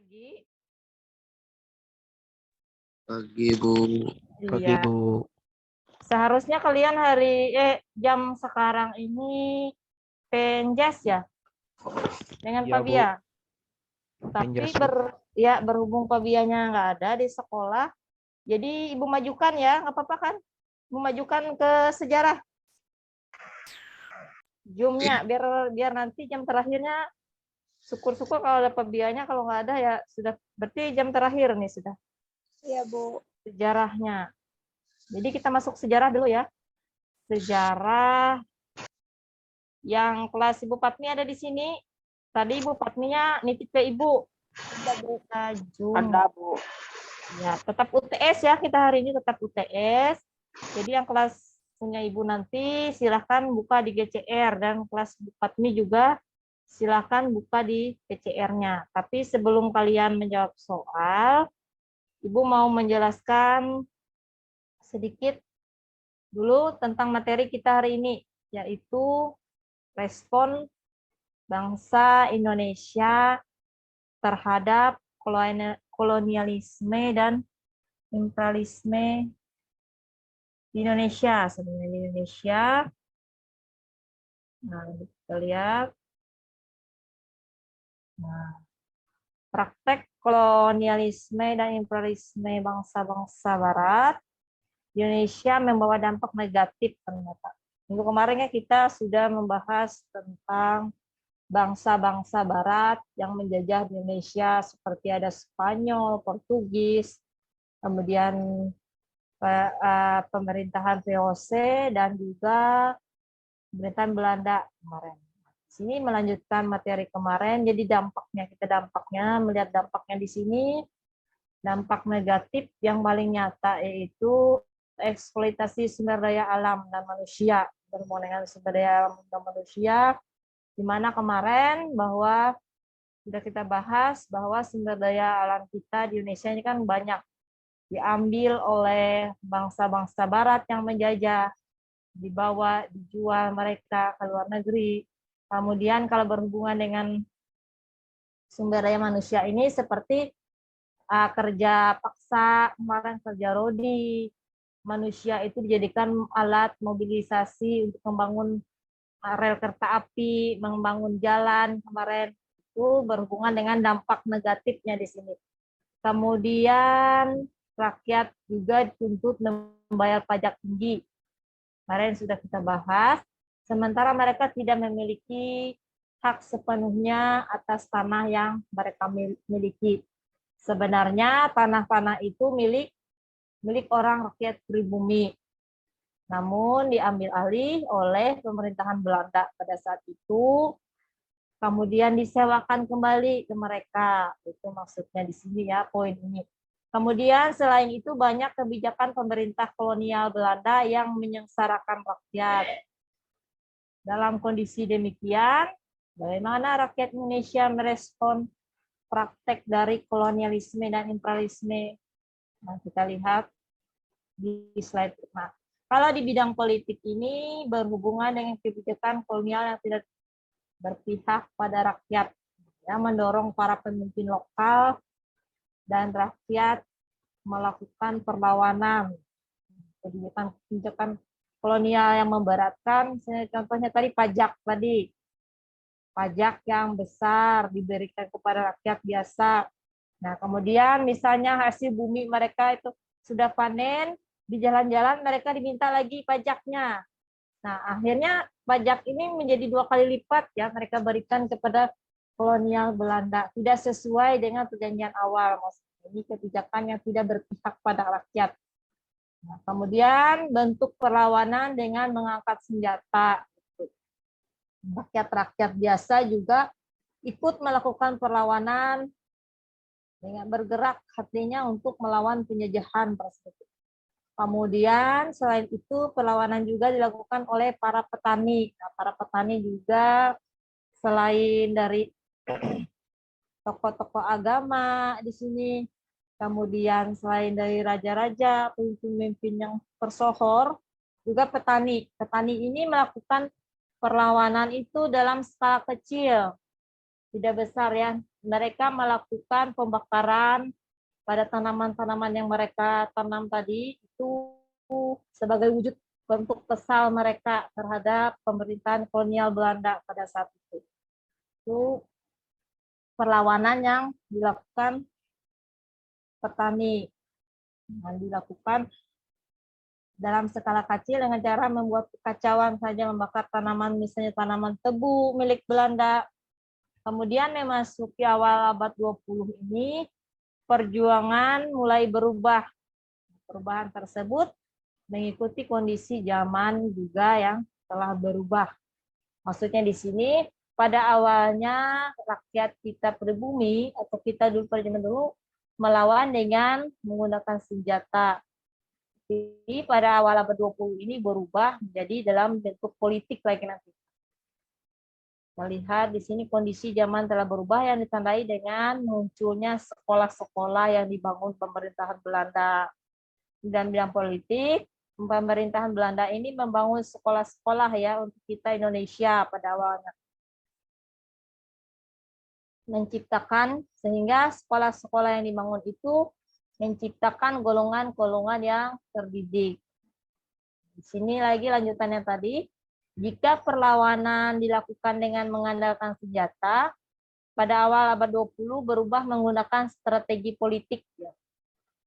Pagi. Pagi, Bu. Pagi, Bu. Seharusnya kalian jam sekarang ini penjas ya dengan Iya, Pak Bu. Bia. Tapi Penjas, Bu. berhubung Pak Bianya nggak ada di sekolah, jadi Ibu majukan ya, nggak apa-apa kan? Ibu majukan ke sejarah. Zoom-nya biar nanti jam terakhirnya syukur-syukur kalau ada Pak Bianya, kalau nggak ada ya sudah berarti jam terakhir nih sudah. Iya, Bu. Sejarahnya. Jadi kita masuk sejarah dulu ya. Sejarah yang kelas Ibu Patmi ada di sini. Tadi Ibu Patminya nitip ke Ibu. Kita Zoom. Ada, Bu. Ya, tetap UTS ya, kita hari ini tetap UTS. Jadi yang kelas punya Ibu nanti silahkan buka di GCR, dan kelas Bu Patmi juga silahkan buka di PCR-nya. Tapi sebelum kalian menjawab soal, Ibu mau menjelaskan sedikit dulu tentang materi kita hari ini, yaitu respon bangsa Indonesia terhadap kolonialisme dan imperialisme di Indonesia. Sebenarnya di Indonesia, nah kita lihat, nah, praktek kolonialisme dan imperialisme bangsa-bangsa Barat di Indonesia membawa dampak negatif ternyata. Minggu kemarin kita sudah membahas tentang bangsa-bangsa Barat yang menjajah di Indonesia, seperti ada Spanyol, Portugis, kemudian pemerintahan VOC, dan juga pemerintahan Belanda kemarin. Sini melanjutkan materi kemarin, jadi dampaknya melihat dampaknya di sini. Dampak negatif yang paling nyata yaitu eksploitasi sumber daya alam dan manusia, berhubungan dengan sumber daya alam dan manusia, di mana kemarin bahwa sudah kita bahas bahwa sumber daya alam kita di Indonesia ini kan banyak diambil oleh bangsa-bangsa Barat yang menjajah, dibawa, dijual mereka ke luar negeri. Kemudian kalau berhubungan dengan sumber daya manusia ini seperti kerja paksa, kemarin kerja rodi, manusia itu dijadikan alat mobilisasi untuk membangun rel kereta api, membangun jalan kemarin, itu berhubungan dengan dampak negatifnya di sini. Kemudian rakyat juga dituntut membayar pajak tinggi. Kemarin sudah kita bahas, sementara mereka tidak memiliki hak sepenuhnya atas tanah yang mereka miliki. Sebenarnya tanah-tanah itu milik orang rakyat pribumi. Namun diambil alih oleh pemerintahan Belanda pada saat itu, kemudian disewakan kembali ke mereka. Itu maksudnya di sini ya, poin ini. Kemudian selain itu banyak kebijakan pemerintah kolonial Belanda yang menyengsarakan rakyat. Dalam kondisi demikian, bagaimana rakyat Indonesia merespon praktek dari kolonialisme dan imperialisme? Nah, kita lihat di slide. Nah, kalau di bidang politik ini berhubungan dengan kebijakan kolonial yang tidak berpihak pada rakyat, yang mendorong para pemimpin lokal dan rakyat melakukan perlawanan. Kebijakan kolonial yang memberatkan, contohnya tadi pajak tadi. Pajak yang besar diberikan kepada rakyat biasa. Nah, kemudian misalnya hasil bumi mereka itu sudah panen, di jalan-jalan mereka diminta lagi pajaknya. Nah, akhirnya pajak ini menjadi 2 kali lipat ya mereka berikan kepada kolonial Belanda. Tidak sesuai dengan perjanjian awal. Maksudnya ini kebijakan yang tidak berpihak pada rakyat. Nah, kemudian bentuk perlawanan dengan mengangkat senjata. Rakyat-rakyat biasa juga ikut melakukan perlawanan dengan bergerak hatinya untuk melawan penjajahan tersebut. Kemudian selain itu perlawanan juga dilakukan oleh para petani. Nah, para petani juga selain dari tokoh-tokoh agama di sini, kemudian selain dari raja-raja, pemimpin-pemimpin yang tersohor, juga petani. Petani ini melakukan perlawanan itu dalam skala kecil. tidak besar ya. Mereka melakukan pembakaran pada tanaman-tanaman yang mereka tanam tadi itu sebagai wujud bentuk kesal mereka terhadap pemerintahan kolonial Belanda pada saat itu. Itu perlawanan yang dilakukan petani, yang dilakukan dalam skala kecil dengan cara membuat kekacauan saja, membakar tanaman, misalnya tanaman tebu milik Belanda. Kemudian memasuki awal abad 20 ini, perjuangan mulai berubah. Perubahan tersebut mengikuti kondisi zaman juga yang telah berubah. Maksudnya di sini, pada awalnya rakyat kita pribumi atau kita dulu pada zaman dulu melawan dengan menggunakan senjata. Jadi pada awal abad 20 ini berubah menjadi dalam bentuk politik lagi nanti. Kita lihat di sini kondisi zaman telah berubah yang ditandai dengan munculnya sekolah-sekolah yang dibangun pemerintahan Belanda. Dan bidang politik, pemerintahan Belanda ini membangun sekolah-sekolah ya untuk kita Indonesia pada awalnya. Menciptakan sehingga sekolah-sekolah yang dibangun itu menciptakan golongan-golongan yang terdidik. Di sini lagi lanjutannya tadi, jika perlawanan dilakukan dengan mengandalkan senjata, pada awal abad 20 berubah menggunakan strategi politik.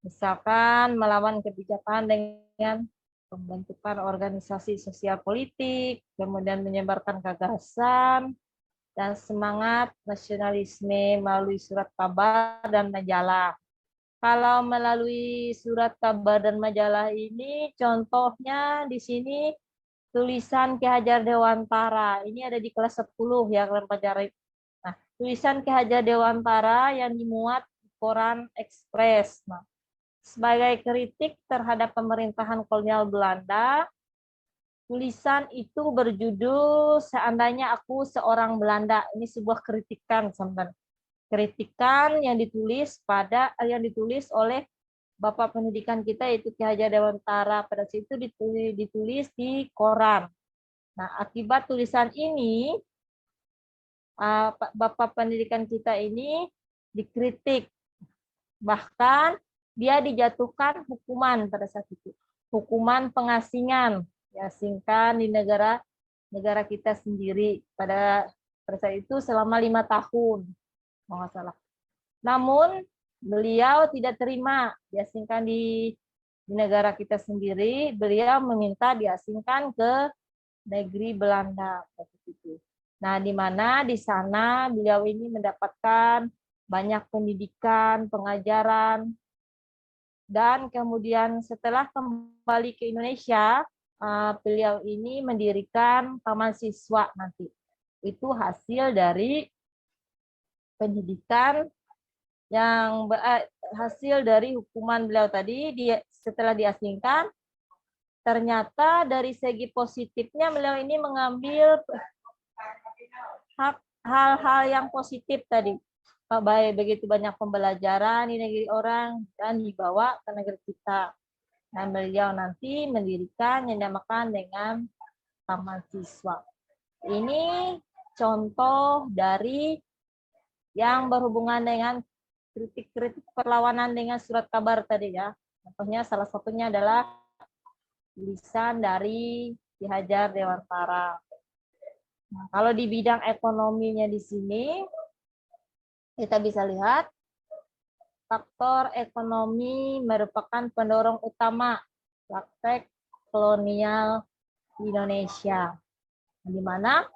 Misalkan melawan kebijakan dengan pembentukan organisasi sosial politik, kemudian menyebarkan gagasan, dan semangat nasionalisme melalui surat kabar dan majalah. Kalau melalui surat kabar dan majalah ini, contohnya di sini tulisan Ki Hajar Dewantara. Ini ada di kelas 10 ya, kalian pelajari. Nah, tulisan Ki Hajar Dewantara yang dimuat di koran Ekspres. Nah, sebagai kritik terhadap pemerintahan kolonial Belanda, tulisan itu berjudul Seandainya Aku Seorang Belanda. Ini sebuah kritikan, sebenarnya. Kritikan yang ditulis oleh Bapak Pendidikan kita yaitu Ki Hajar Dewantara. Pada situ ditulis di koran. Nah, akibat tulisan ini Bapak Pendidikan kita ini dikritik. Bahkan dia dijatuhkan hukuman pada saat itu. Hukuman pengasingan, diasingkan di negara kita sendiri pada saat itu selama 5 tahun. Nggak salah. Namun beliau tidak terima diasingkan di negara kita sendiri. Beliau meminta diasingkan ke negeri Belanda. Nah, di mana di sana beliau ini mendapatkan banyak pendidikan, pengajaran, dan kemudian setelah kembali ke Indonesia, beliau ini mendirikan taman siswa nanti. Itu hasil dari pendidikan yang hasil dari hukuman beliau tadi. Setelah diasingkan, ternyata dari segi positifnya beliau ini mengambil hal-hal yang positif tadi. Baik begitu banyak pembelajaran di negeri orang dan dibawa ke negeri kita. Dan beliau nanti mendirikan yang dinamakan dengan taman siswa. Ini contoh dari yang berhubungan dengan kritik-kritik perlawanan dengan surat kabar tadi ya. Contohnya salah satunya adalah tulisan dari Ki Hajar Dewantara. Nah, kalau di bidang ekonominya di sini kita bisa lihat faktor ekonomi merupakan pendorong utama praktek kolonial di Indonesia. Di mana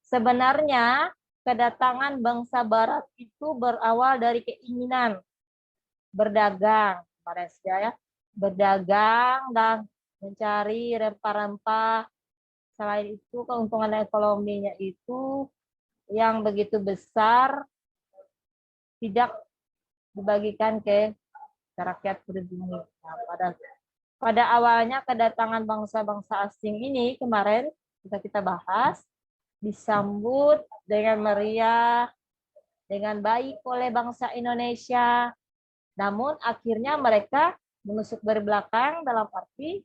sebenarnya kedatangan bangsa Barat itu berawal dari keinginan berdagang, ya, berdagang dan mencari rempah-rempah. Selain itu, keuntungan ekonominya itu yang begitu besar tidak dibagikan ke rakyat pribumi. Nah, pada awalnya kedatangan bangsa-bangsa asing ini kemarin kita bahas disambut dengan meriah, dengan baik oleh bangsa Indonesia. Namun akhirnya mereka menusuk dari belakang dalam arti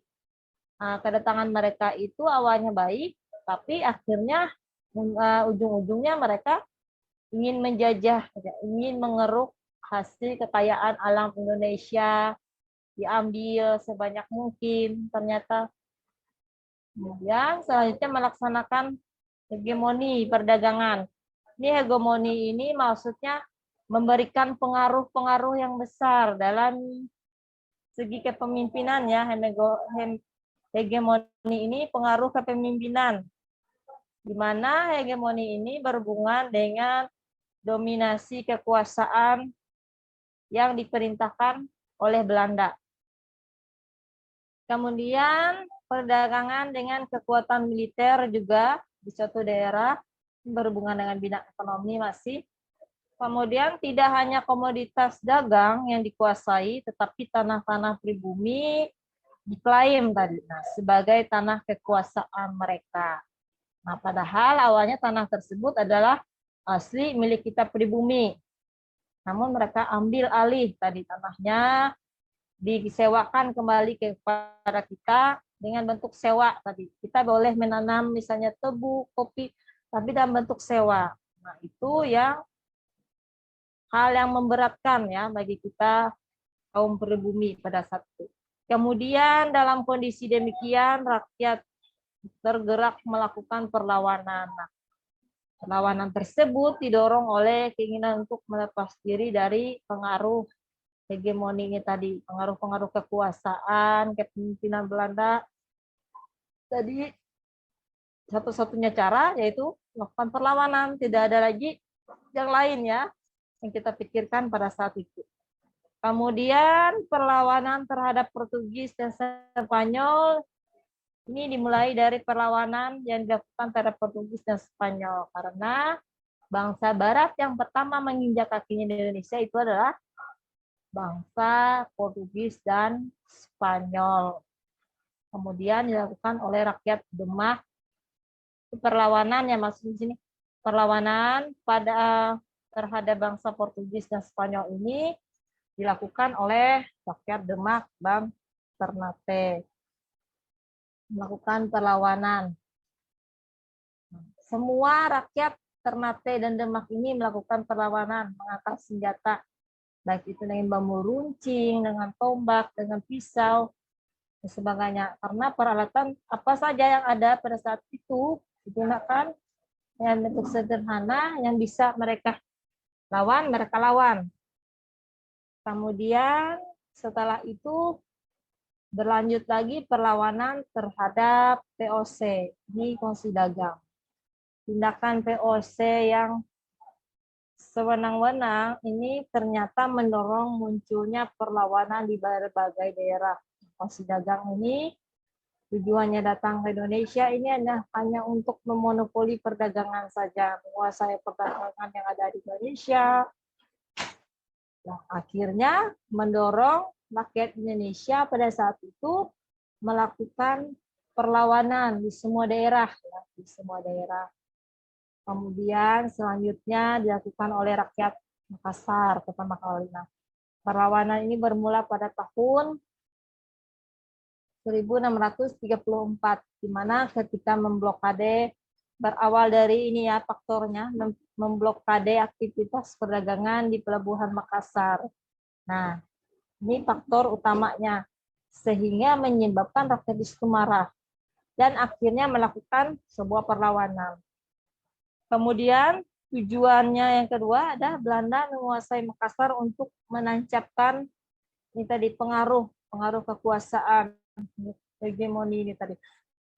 kedatangan mereka itu awalnya baik, tapi akhirnya ujung-ujungnya mereka ingin menjajah, ingin mengeruk hasil kekayaan alam Indonesia, diambil sebanyak mungkin. Ternyata kemudian selanjutnya melaksanakan hegemoni perdagangan. Ini hegemoni ini maksudnya memberikan pengaruh-pengaruh yang besar dalam segi kepemimpinan ya. Hegemoni ini pengaruh kepemimpinan, di mana hegemoni ini berhubungan dengan dominasi kekuasaan yang diperintahkan oleh Belanda. Kemudian perdagangan dengan kekuatan militer juga di suatu daerah berhubungan dengan bidang ekonomi masih. Kemudian tidak hanya komoditas dagang yang dikuasai, tetapi tanah-tanah pribumi diklaim tadi sebagai tanah kekuasaan mereka. Nah, padahal awalnya tanah tersebut adalah asli milik kita pribumi. Namun mereka ambil alih tadi tanahnya, disewakan kembali kepada kita dengan bentuk sewa tadi. Kita boleh menanam misalnya tebu, kopi, tapi dalam bentuk sewa. Nah, itu yang hal yang memberatkan ya bagi kita kaum pribumi pada saat itu. Kemudian dalam kondisi demikian rakyat tergerak melakukan perlawanan. Nah, perlawanan tersebut didorong oleh keinginan untuk melepas diri dari pengaruh hegemoni ini tadi, pengaruh-pengaruh kekuasaan, kepemimpinan Belanda. Tadi satu-satunya cara yaitu melakukan perlawanan, tidak ada lagi yang lain ya yang kita pikirkan pada saat itu. Kemudian perlawanan terhadap Portugis dan Spanyol ini dimulai dari perlawanan yang dilakukan terhadap Portugis dan Spanyol karena bangsa Barat yang pertama menginjak kakinya di Indonesia itu adalah bangsa Portugis dan Spanyol. Kemudian dilakukan oleh rakyat Demak. Perlawanan yang masuk di sini, perlawanan terhadap bangsa Portugis dan Spanyol ini dilakukan oleh rakyat Demak dan Ternate. Melakukan perlawanan. Semua rakyat Ternate dan Demak ini melakukan perlawanan, mengangkat senjata, baik itu dengan bambu runcing, dengan tombak, dengan pisau, dan sebagainya. Karena peralatan apa saja yang ada pada saat itu digunakan yang bentuk sederhana yang bisa mereka lawan, mereka lawan. Kemudian setelah itu berlanjut lagi perlawanan terhadap POC, ini Kongsi Dagang. Tindakan POC yang sewenang-wenang ini ternyata mendorong munculnya perlawanan di berbagai daerah. Kongsi Dagang ini tujuannya datang ke Indonesia ini hanya untuk memonopoli perdagangan saja, menguasai perdagangan yang ada di Indonesia. Nah, akhirnya mendorong rakyat Indonesia pada saat itu melakukan perlawanan di semua daerah, ya, di semua daerah. Kemudian selanjutnya dilakukan oleh rakyat Makassar pertama kali. Nah, perlawanan ini bermula pada tahun 1634, di mana ketika memblokade berawal dari ini ya faktornya, memblokade aktivitas perdagangan di pelabuhan Makassar. Nah, ini faktor utamanya sehingga menyebabkan rakyat di situ marah dan akhirnya melakukan sebuah perlawanan. Kemudian tujuannya yang kedua adalah Belanda menguasai Makassar untuk menancapkan ini tadi pengaruh kekuasaan hegemoni ini tadi.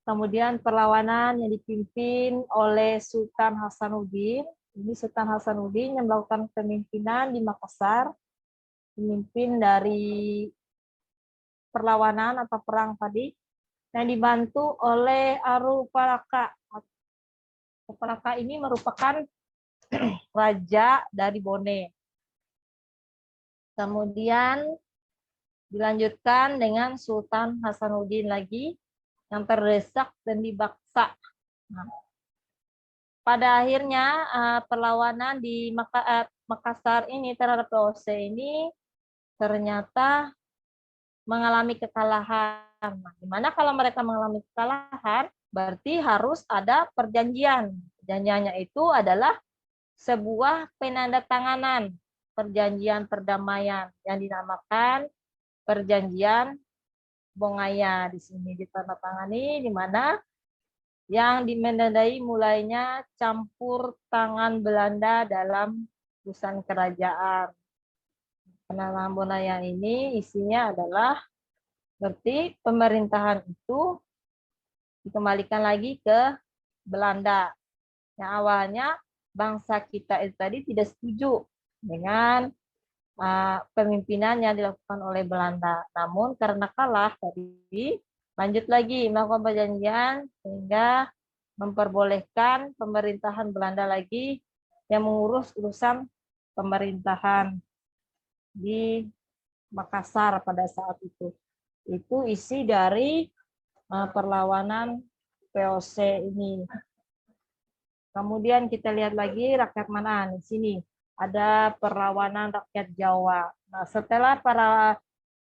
Kemudian perlawanan yang dipimpin oleh Sultan Hasanuddin. Ini Sultan Hasanuddin yang melakukan kepemimpinan di Makassar, pemimpin dari perlawanan atau perang tadi, yang dibantu oleh Aru Palaka. Palaka ini merupakan raja dari Bone. Kemudian dilanjutkan dengan Sultan Hasanuddin lagi yang terdesak dan dibaksa. Nah, pada akhirnya perlawanan di Makassar ini terhadap POC ini ternyata mengalami kekalahan. Nah, dimana kalau mereka mengalami kekalahan, berarti harus ada perjanjian. Perjanjiannya itu adalah sebuah penandatanganan perjanjian perdamaian yang dinamakan Perjanjian Bongaya. Di sini ditandatangani, di mana yang dimenandai mulainya campur tangan Belanda dalam urusan kerajaan. Penanaman Bongaya ini isinya adalah berarti pemerintahan itu dikembalikan lagi ke Belanda. Yang awalnya bangsa kita itu tadi tidak setuju dengan pemimpinan yang dilakukan oleh Belanda. Namun karena kalah tadi, lanjut lagi melakukan perjanjian sehingga memperbolehkan pemerintahan Belanda lagi yang mengurus urusan pemerintahan di Makassar pada saat itu. Itu isi dari perlawanan VOC ini. Kemudian kita lihat lagi rakyat mana di sini. Ada perlawanan rakyat Jawa. Nah, setelah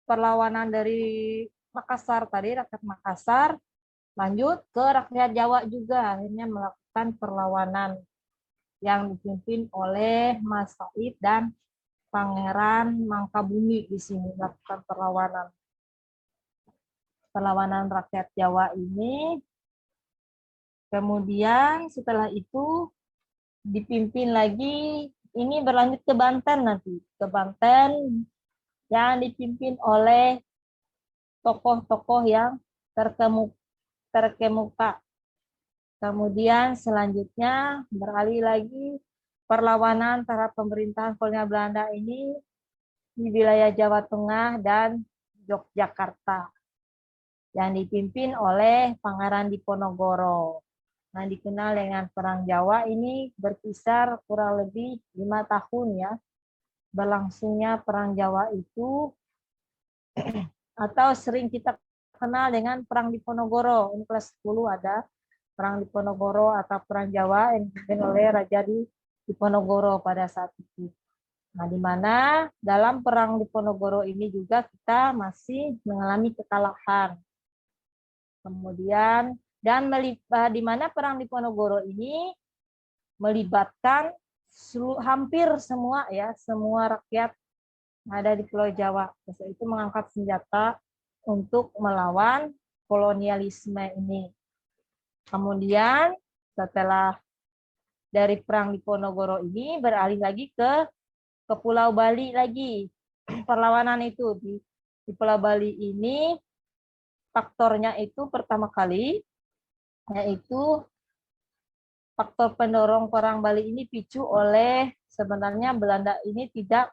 perlawanan dari Makassar tadi, rakyat Makassar, lanjut ke rakyat Jawa juga. Akhirnya melakukan perlawanan yang dipimpin oleh Mas Said dan Pangeran Mangkabumi di sini melakukan perlawanan. Perlawanan rakyat Jawa ini. Kemudian setelah itu dipimpin lagi, ini berlanjut ke Banten nanti. Ke Banten yang dipimpin oleh tokoh-tokoh yang terkemuka. Kemudian selanjutnya beralih lagi perlawanan terhadap pemerintahan kolonial Belanda ini di wilayah Jawa Tengah dan Yogyakarta yang dipimpin oleh Pangeran Diponegoro. Nah, dikenal dengan Perang Jawa ini berkisar kurang lebih 5 tahun ya. Berlangsungnya Perang Jawa itu atau sering kita kenal dengan Perang Diponegoro. Ini kelas 10 ada Perang Diponegoro atau Perang Jawa yang dipimpin oleh Raja Diponegoro pada saat itu. Nah, di mana dalam Perang Diponegoro ini juga kita masih mengalami kekalahan. Kemudian di mana Perang Diponegoro ini melibatkan hampir semua ya, semua rakyat yang ada di Pulau Jawa. Itu mengangkat senjata untuk melawan kolonialisme ini. Kemudian setelah dari Perang Diponegoro ini beralih lagi ke Pulau Bali lagi. Perlawanan itu di Pulau Bali ini faktornya itu pertama kali yaitu faktor pendorong Perang Bali ini picu oleh sebenarnya Belanda ini tidak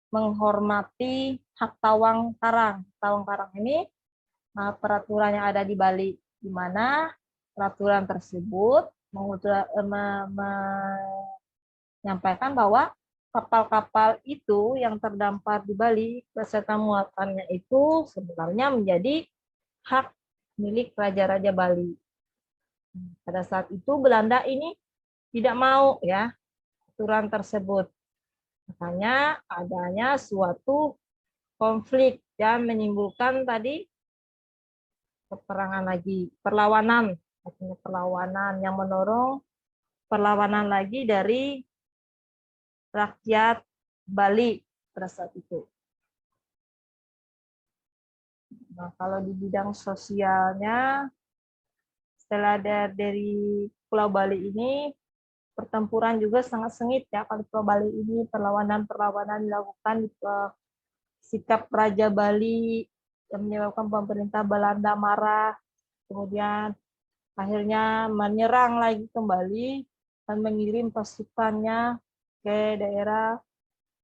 menghormati hak tawang karang. Tawang karang ini peraturan yang ada di Bali, di mana peraturan tersebut menyampaikan bahwa kapal-kapal itu yang terdampar di Bali beserta muatannya itu sebenarnya menjadi hak milik raja-raja Bali. Pada saat itu Belanda ini tidak mau ya aturan tersebut. Makanya adanya suatu konflik dan menimbulkan tadi peperangan lagi, perlawanan yang mendorong perlawanan lagi dari rakyat Bali pada saat itu. Nah, kalau di bidang sosialnya, setelah dari Pulau Bali ini, pertempuran juga sangat sengit ya. Kalau Pulau Bali ini perlawanan dilakukan, sikap Raja Bali yang menyebabkan pemerintah Belanda marah, kemudian akhirnya menyerang lagi kembali dan mengirim pasukannya ke daerah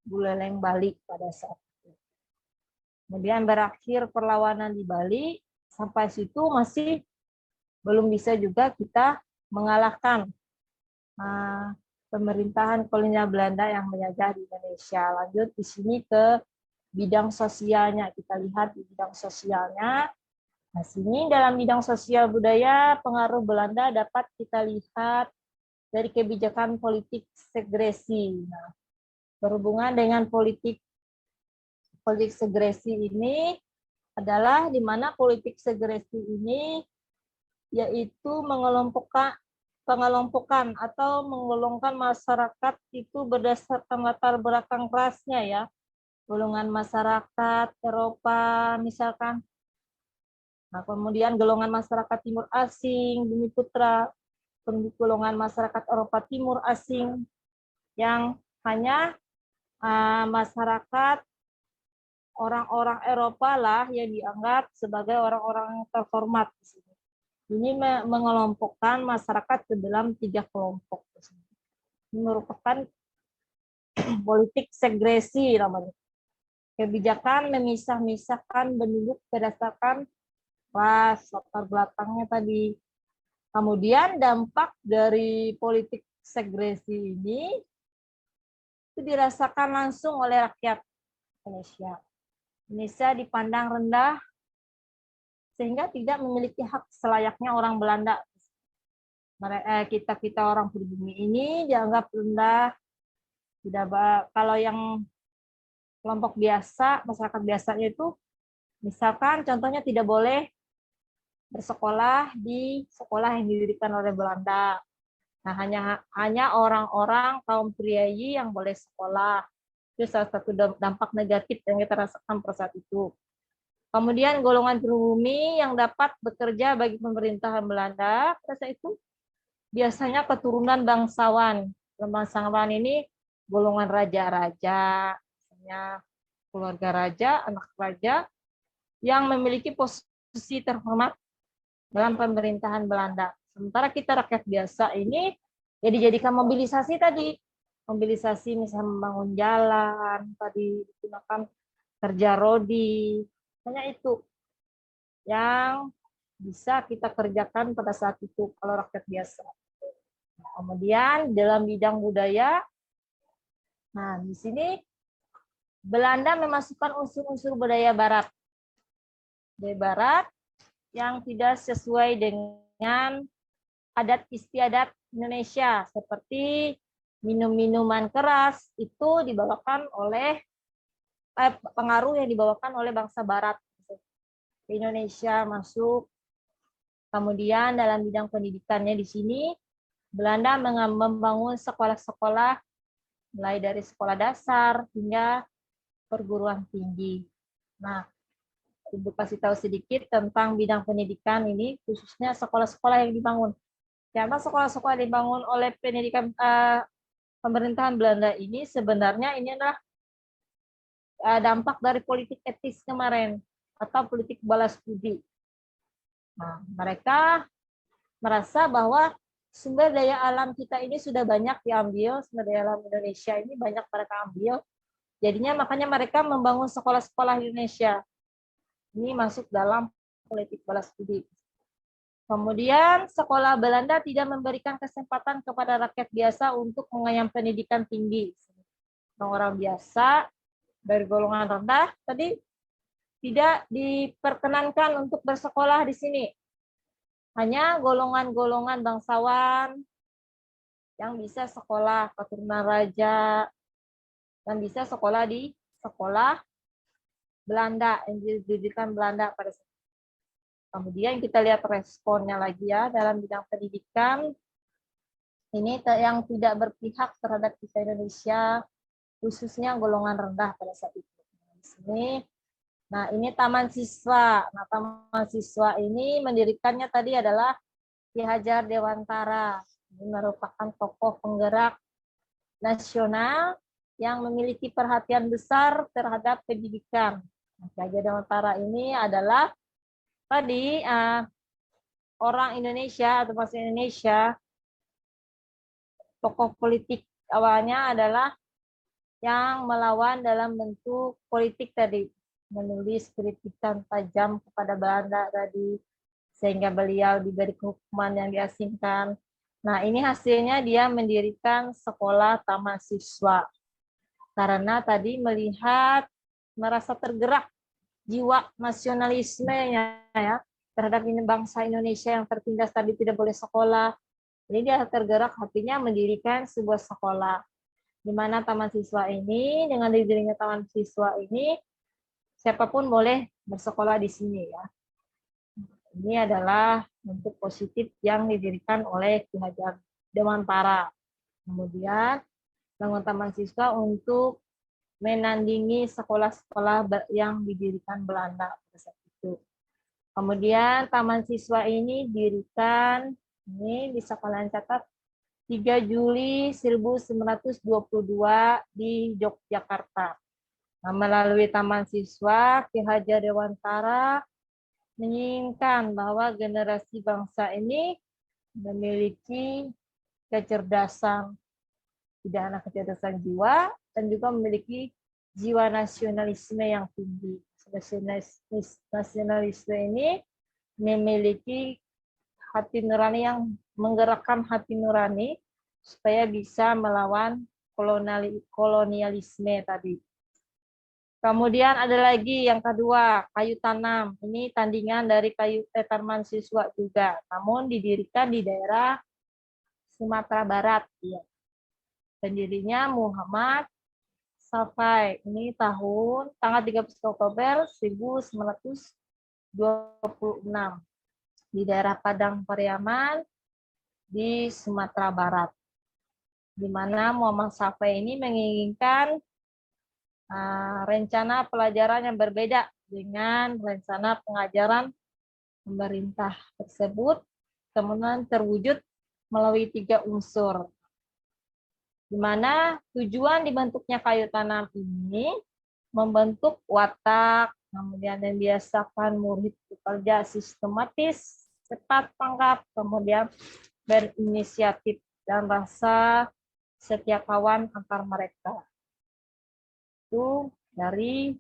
Buleleng Bali pada saat itu. Kemudian berakhir perlawanan di Bali, sampai situ masih belum bisa juga kita mengalahkan pemerintahan kolonial Belanda yang menjajah di Indonesia. Lanjut di sini ke bidang sosialnya. Kita lihat di bidang sosialnya. Nah, sini dalam bidang sosial budaya, pengaruh Belanda dapat kita lihat dari kebijakan politik segresi. Nah, berhubungan dengan politik segresi ini adalah di mana politik segresi ini yaitu mengelompokkan pengelompokan atau menggolongkan masyarakat itu berdasarkan latar belakang rasnya ya. Golongan masyarakat Eropa misalkan. Nah, kemudian golongan masyarakat Timur asing, Bumi Putra, golongan masyarakat Eropa Timur asing yang hanya masyarakat orang-orang Eropa lah yang dianggap sebagai orang-orang terhormat di sini. Ini mengelompokkan masyarakat ke dalam 3 kelompok. Ini merupakan politik segresi namanya. Kebijakan memisah-misahkan penduduk berdasarkan ras, latar belakangnya tadi. Kemudian dampak dari politik segresi ini itu dirasakan langsung oleh rakyat Indonesia. Indonesia dipandang rendah sehingga tidak memiliki hak selayaknya orang Belanda. Kita orang pribumi ini dianggap rendah. Tidak, kalau yang kelompok biasa, masyarakat biasanya itu, misalkan contohnya tidak boleh bersekolah di sekolah yang didirikan oleh Belanda. Nah, hanya orang-orang kaum priayi yang boleh sekolah. Itu salah satu dampak negatif yang kita rasakan pada saat itu. Kemudian golongan pribumi yang dapat bekerja bagi pemerintahan Belanda pada saat itu biasanya keturunan bangsawan. Bangsawan ini golongan raja-raja, misalnya keluarga raja, anak raja yang memiliki posisi terhormat dalam pemerintahan Belanda. Sementara kita rakyat biasa ini ya dijadikan mobilisasi tadi. Mobilisasi misalnya membangun jalan, tadi digunakan kerja rodi. Hanya itu yang bisa kita kerjakan pada saat itu kalau rakyat biasa. Nah, kemudian dalam bidang budaya, nah di sini Belanda memasukkan unsur-unsur budaya Barat. Budaya Barat yang tidak sesuai dengan adat istiadat Indonesia, seperti minum-minuman keras itu dibawakan oleh pengaruh yang dibawakan oleh bangsa Barat ke Indonesia masuk. Kemudian dalam bidang pendidikannya di sini Belanda membangun sekolah-sekolah mulai dari sekolah dasar hingga perguruan tinggi. Nah, Ibu kasih tahu sedikit tentang bidang pendidikan ini, khususnya sekolah-sekolah yang dibangun. Karena sekolah-sekolah dibangun oleh pendidikan pemerintahan Belanda ini sebenarnya ini adalah dampak dari politik etis kemarin atau politik balas budi. Nah, mereka merasa bahwa sumber daya alam kita ini sudah banyak diambil, sumber daya alam Indonesia ini banyak mereka ambil. Jadinya makanya mereka membangun sekolah-sekolah Indonesia. Ini masuk dalam politik balas budi. Kemudian sekolah Belanda tidak memberikan kesempatan kepada rakyat biasa untuk mengenyam pendidikan tinggi. Orang biasa dari golongan rendah tadi tidak diperkenankan untuk bersekolah di sini. Hanya golongan-golongan bangsawan yang bisa sekolah, keturunan raja, dan bisa sekolah di sekolah Belanda, yang didirikan Belanda pada saat itu. Kemudian kita lihat responnya lagi ya dalam bidang pendidikan. Ini yang tidak berpihak terhadap kita Indonesia, khususnya golongan rendah pada saat itu. Di sini, nah ini Taman Siswa. Nah Taman Siswa ini mendirikannya tadi adalah Ki Hajar Dewantara. Ini merupakan tokoh penggerak nasional yang memiliki perhatian besar terhadap pendidikan. Ki Hajar Dewantara ini adalah tadi orang Indonesia atau bangsa Indonesia, tokoh politik awalnya adalah yang melawan dalam bentuk politik tadi, menulis kritikan tajam kepada Belanda tadi, sehingga beliau diberi hukuman yang diasingkan. Nah, ini hasilnya dia mendirikan sekolah taman siswa. Karena tadi melihat, merasa tergerak jiwa nasionalismenya ya, terhadap bangsa Indonesia yang tertindas tadi tidak boleh sekolah. Jadi dia tergerak hatinya mendirikan sebuah sekolah. Di mana taman siswa ini, dengan didirikannya taman siswa ini, siapapun boleh bersekolah di sini ya. Ini adalah bentuk positif yang didirikan oleh Ki Hajar Dewantara. Kemudian bangun taman siswa untuk menandingi sekolah-sekolah yang didirikan Belanda pada saat itu. Kemudian taman siswa ini didirikan, ini bisa kalian catat, 3 Juli 1922 di Yogyakarta. Nah, melalui taman siswa, Ki Hajar Dewantara menginginkan bahwa generasi bangsa ini memiliki kecerdasan, tidak hanya kecerdasan jiwa, dan juga memiliki jiwa nasionalisme yang tinggi. Nasionalisme ini memiliki hati nurani yang menggerakkan hati nurani supaya bisa melawan kolonialisme tadi. Kemudian ada lagi yang kedua, kayu tanam. Ini tandingan dari taman siswa juga, namun didirikan di daerah Sumatera Barat. Ya. Pendirinya Muhammad Safai. Ini tanggal 30 Oktober 1926 di daerah Padang Pariaman di Sumatera Barat. Di mana Muhammad Safai ini menginginkan rencana pelajaran yang berbeda dengan rencana pengajaran pemerintah tersebut, kemudian terwujud melalui 3 unsur. Di mana tujuan dibentuknya kayu tanam ini membentuk watak, kemudian membiasakan murid bekerja sistematis, cepat tanggap, kemudian berinisiatif, dan rasa setia kawan antar mereka. Itu dari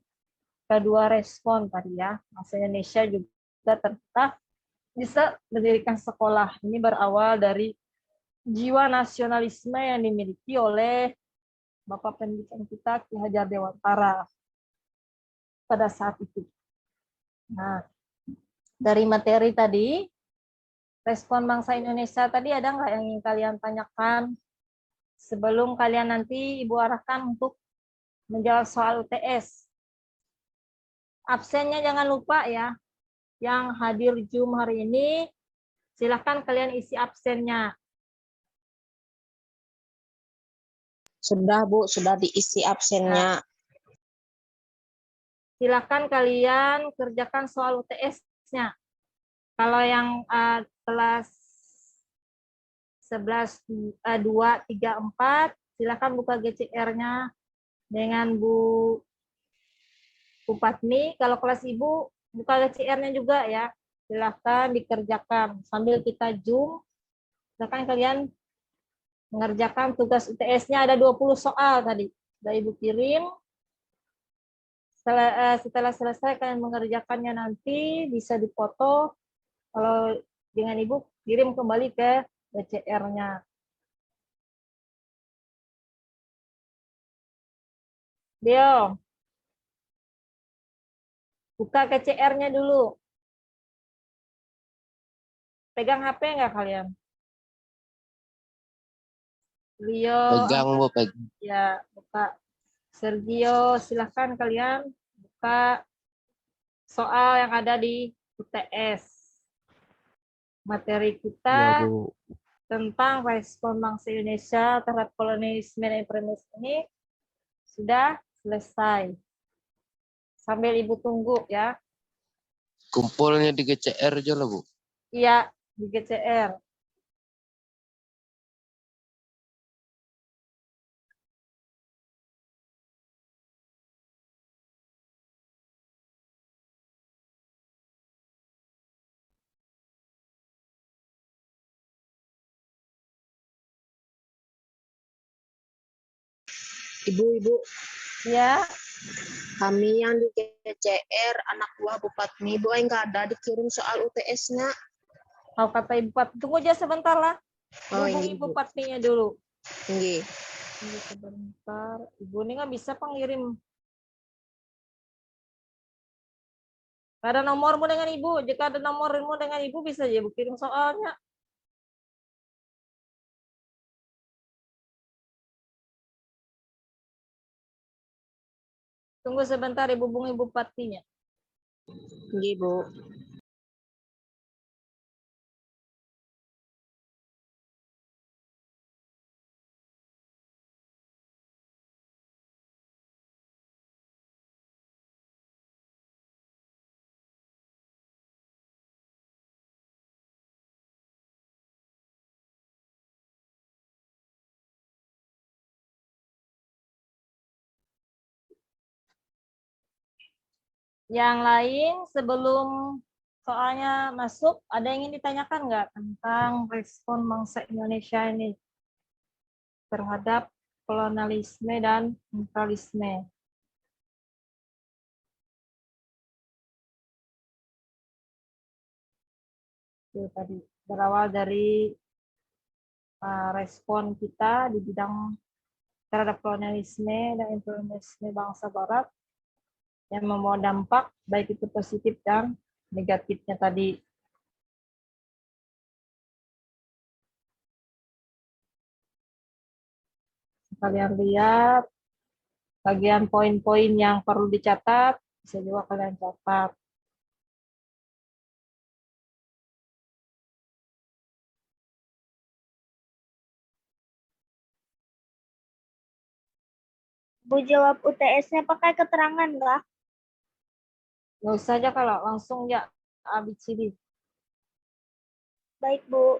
kedua respon tadi ya. Bangsa Indonesia juga ternyata bisa mendirikan sekolah. Ini berawal dari jiwa nasionalisme yang dimiliki oleh Bapak pendidikan kita Ki Hajar Dewantara pada saat itu. Nah, dari materi tadi, respon bangsa Indonesia tadi ada nggak yang ingin kalian tanyakan sebelum kalian nanti Ibu arahkan untuk menjawab soal UTS? Absennya jangan lupa ya. Yang hadir Zoom hari ini, silakan kalian isi absennya. Sudah, Bu, sudah diisi absennya. Silakan kalian kerjakan soal UTS-nya. Kalau yang kelas 11, 2, 3, 4, silakan buka GCR-nya dengan Bu Patmi. Kalau kelas Ibu, buka GCR-nya juga ya. Silakan dikerjakan. Sambil kita Zoom, silakan kalian mengerjakan tugas UTS-nya. Ada 20 soal tadi. Sudah Ibu kirim. Setelah selesai kalian mengerjakannya nanti bisa dipoto. Kalau dengan Ibu kirim kembali ke BCR-nya. Dio, buka KCR-nya dulu. Pegang HP nggak kalian? Rio, Pegang, Bu, pegang. ya buka. Sergio, silahkan kalian buka soal yang ada di UTS. Materi kita tentang respon bangsa Indonesia terhadap kolonialisme dan imperialisme ini sudah selesai. Sambil Ibu tunggu ya. Kumpulnya di GCR aja lah, Bu. Iya, di GCR. Ibu, Ya, kami yang di GCR, anak buah Bupati, Bu, nggak ada dikirim soal UTS-nya. kalau kata Ibu Pat, tunggu aja sebentar lah. Oh, Hubungi ini, Ibu Bu. Patinya dulu. Ini. Tunggu sebentar. Ibu ini nggak bisa pengirim. Nggak ada nomormu dengan Ibu. Jika ada nomormu dengan Ibu, bisa aja Ibu kirim soalnya. Tunggu sebentar, Ibu hubungi Ibu Patinya. Ini, Bu. Yang lain sebelum soalnya masuk, ada yang ingin ditanyakan nggak tentang respon bangsa Indonesia ini terhadap kolonialisme dan imperialisme? Itu tadi berawal dari respon kita di bidang terhadap kolonialisme dan imperialisme bangsa Barat yang membawa dampak baik itu positif dan negatifnya tadi. Kalian lihat bagian poin-poin yang perlu dicatat, bisa juga kalian catat. Bu, jawab UTS-nya pakai keterangan nggak? Nggak usah aja kalau langsung ya ABCD. Baik, Bu.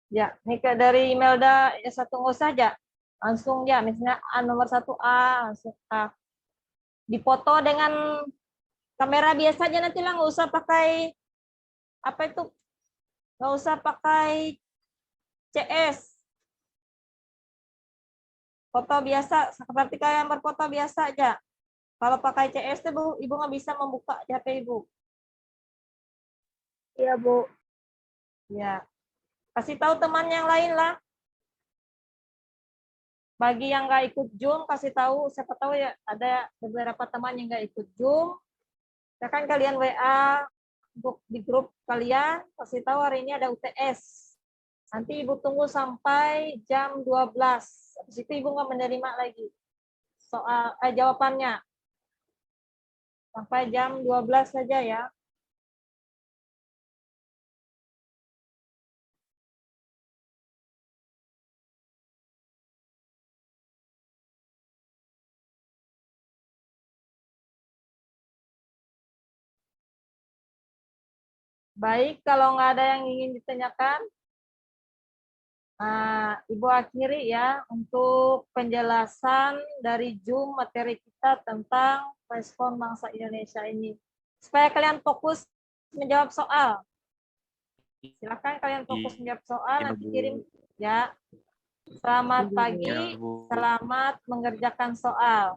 Ya, ini dari Imelda ya satu nggak usah aja. Langsung ya, misalnya A nomor 1A, langsung A. Dipoto dengan kamera biasa aja nanti lah, nggak usah pakai apa itu, nggak usah pakai CS. Foto biasa, seperti kalian berfoto biasa aja. Kalau pakai CS itu, Bu, Ibu nggak bisa membuka di HP Ibu. Iya, Bu. Ya, kasih tahu teman yang lain lah. Bagi yang nggak ikut Zoom, kasih tahu, siapa tahu ya ada beberapa teman yang nggak ikut Zoom. Silakan kalian WA untuk di grup kalian, kasih tahu hari ini ada UTS. Nanti Ibu tunggu sampai jam 12. Habis itu Ibu nggak menerima lagi soal jawabannya. Sampai jam 12 saja ya. Baik, kalau nggak ada yang ingin ditanyakan, Ibu akhiri ya untuk penjelasan dari Zoom materi kita tentang respon bangsa Indonesia ini. Supaya kalian fokus menjawab soal. Silakan kalian fokus menjawab soal, nanti kirim ya. Selamat pagi, selamat mengerjakan soal.